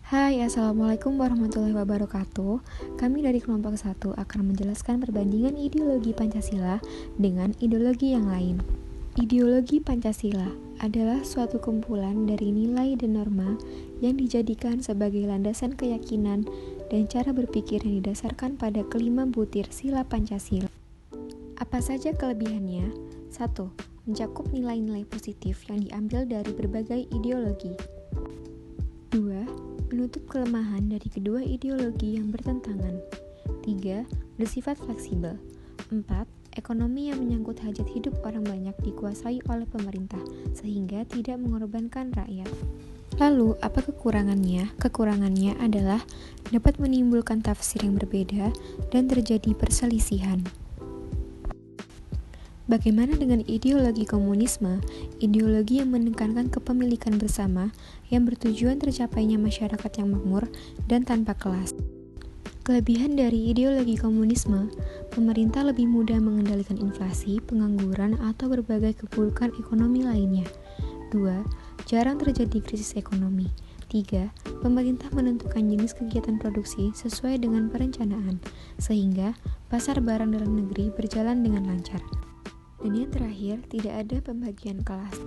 Hai, Assalamualaikum warahmatullahi wabarakatuh. Kami dari kelompok 1 akan menjelaskan perbandingan ideologi Pancasila dengan ideologi yang lain. Ideologi Pancasila adalah suatu kumpulan dari nilai dan norma yang dijadikan sebagai landasan keyakinan dan cara berpikir yang didasarkan pada kelima butir sila Pancasila. Apa saja kelebihannya? 1. Mencakup nilai-nilai positif yang diambil dari berbagai ideologi. 2. Menutup kelemahan dari kedua ideologi yang bertentangan. 3. Bersifat fleksibel. 4. Ekonomi yang menyangkut hajat hidup orang banyak dikuasai oleh pemerintah, sehingga tidak mengorbankan rakyat. Lalu, apa kekurangannya? Kekurangannya adalah dapat menimbulkan tafsir yang berbeda dan terjadi perselisihan. Bagaimana dengan ideologi komunisme? Ideologi yang menekankan kepemilikan bersama yang bertujuan tercapainya masyarakat yang makmur dan tanpa kelas. Kelebihan dari ideologi komunisme, pemerintah lebih mudah mengendalikan inflasi, pengangguran, atau berbagai keburukan ekonomi lainnya. 2. Jarang terjadi krisis ekonomi. 3. Pemerintah menentukan jenis kegiatan produksi sesuai dengan perencanaan, sehingga pasar barang dalam negeri berjalan dengan lancar. Dan yang terakhir, tidak ada pembagian kelas.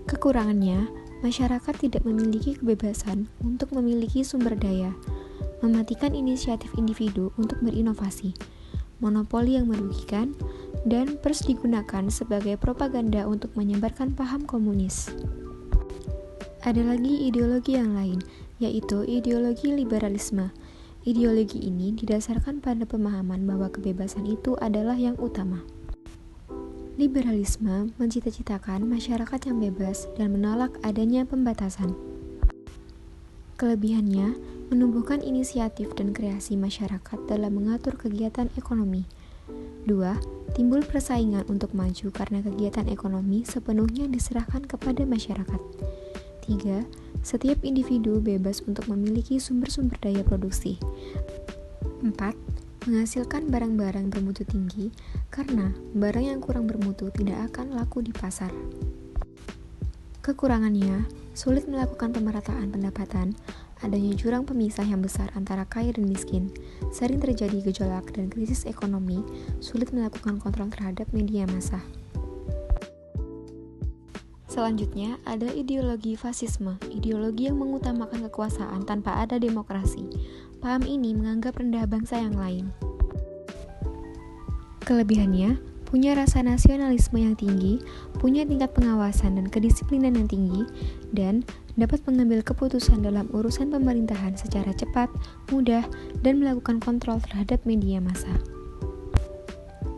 Kekurangannya, masyarakat tidak memiliki kebebasan untuk memiliki sumber daya, mematikan inisiatif individu untuk berinovasi, monopoli yang merugikan, dan pers digunakan sebagai propaganda untuk menyebarkan paham komunis. Ada lagi ideologi yang lain, yaitu ideologi liberalisme. Ideologi ini didasarkan pada pemahaman bahwa kebebasan itu adalah yang utama. Liberalisme mencita-citakan masyarakat yang bebas dan menolak adanya pembatasan. Kelebihannya, menumbuhkan inisiatif dan kreasi masyarakat dalam mengatur kegiatan ekonomi. 2. Timbul persaingan untuk maju karena kegiatan ekonomi sepenuhnya diserahkan kepada masyarakat. 3. Setiap individu bebas untuk memiliki sumber-sumber daya produksi. 4. Menghasilkan barang-barang bermutu tinggi karena barang yang kurang bermutu tidak akan laku di pasar. Kekurangannya, sulit melakukan pemerataan pendapatan, adanya jurang pemisah yang besar antara kaya dan miskin, sering terjadi gejolak dan krisis ekonomi, sulit melakukan kontrol terhadap media massa. Selanjutnya, ada ideologi fasisme, ideologi yang mengutamakan kekuasaan tanpa ada demokrasi. Paham ini menganggap rendah bangsa yang lain. Kelebihannya, punya rasa nasionalisme yang tinggi, punya tingkat pengawasan dan kedisiplinan yang tinggi, dan dapat mengambil keputusan dalam urusan pemerintahan secara cepat, mudah, dan melakukan kontrol terhadap media massa.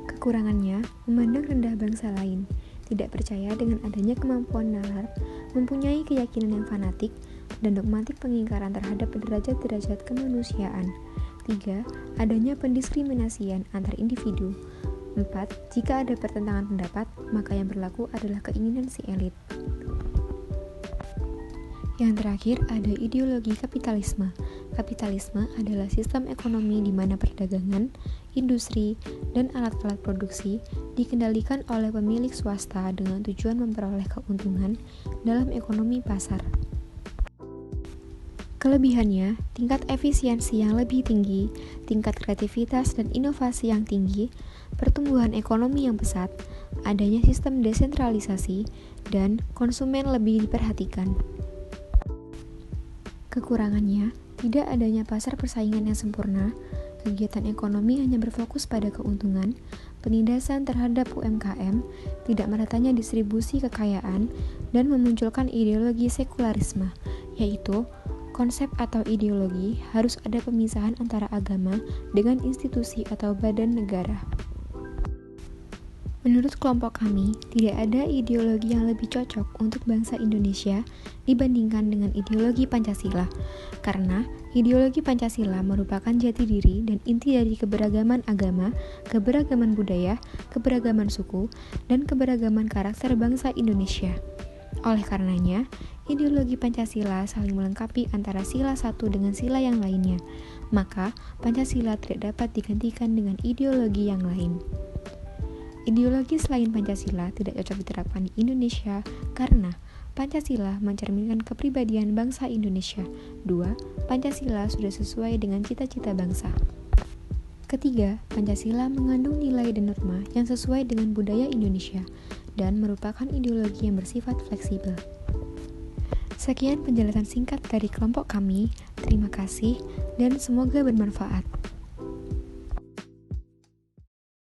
Kekurangannya, memandang rendah bangsa lain, tidak percaya dengan adanya kemampuan nalar, mempunyai keyakinan yang fanatik, dan dogmatik pengingkaran terhadap derajat-derajat kemanusiaan. 3. Adanya pendiskriminasian antar individu. 4. Jika ada pertentangan pendapat, maka yang berlaku adalah keinginan si elit. Yang terakhir, ada ideologi kapitalisme. Kapitalisme adalah sistem ekonomi di mana perdagangan, industri, dan alat-alat produksi dikendalikan oleh pemilik swasta dengan tujuan memperoleh keuntungan dalam ekonomi pasar. Kelebihannya, tingkat efisiensi yang lebih tinggi, tingkat kreativitas dan inovasi yang tinggi, pertumbuhan ekonomi yang pesat, adanya sistem desentralisasi, dan konsumen lebih diperhatikan. Kekurangannya, tidak adanya pasar persaingan yang sempurna, kegiatan ekonomi hanya berfokus pada keuntungan, penindasan terhadap UMKM, tidak meratanya distribusi kekayaan, dan memunculkan ideologi sekularisme, yaitu konsep atau ideologi harus ada pemisahan antara agama dengan institusi atau badan negara. Menurut kelompok kami, tidak ada ideologi yang lebih cocok untuk bangsa Indonesia dibandingkan dengan ideologi Pancasila, karena ideologi Pancasila merupakan jati diri dan inti dari keberagaman agama, keberagaman budaya, keberagaman suku, dan keberagaman karakter bangsa Indonesia. Oleh karenanya, ideologi Pancasila saling melengkapi antara sila satu dengan sila yang lainnya, maka Pancasila tidak dapat digantikan dengan ideologi yang lain. Ideologi selain Pancasila tidak cocok diterapkan di Indonesia karena Pancasila mencerminkan kepribadian bangsa Indonesia. 2. Pancasila sudah sesuai dengan cita-cita bangsa. Ketiga, Pancasila mengandung nilai dan norma yang sesuai dengan budaya Indonesia dan merupakan ideologi yang bersifat fleksibel. Sekian penjelasan singkat dari kelompok kami. Terima kasih dan semoga bermanfaat.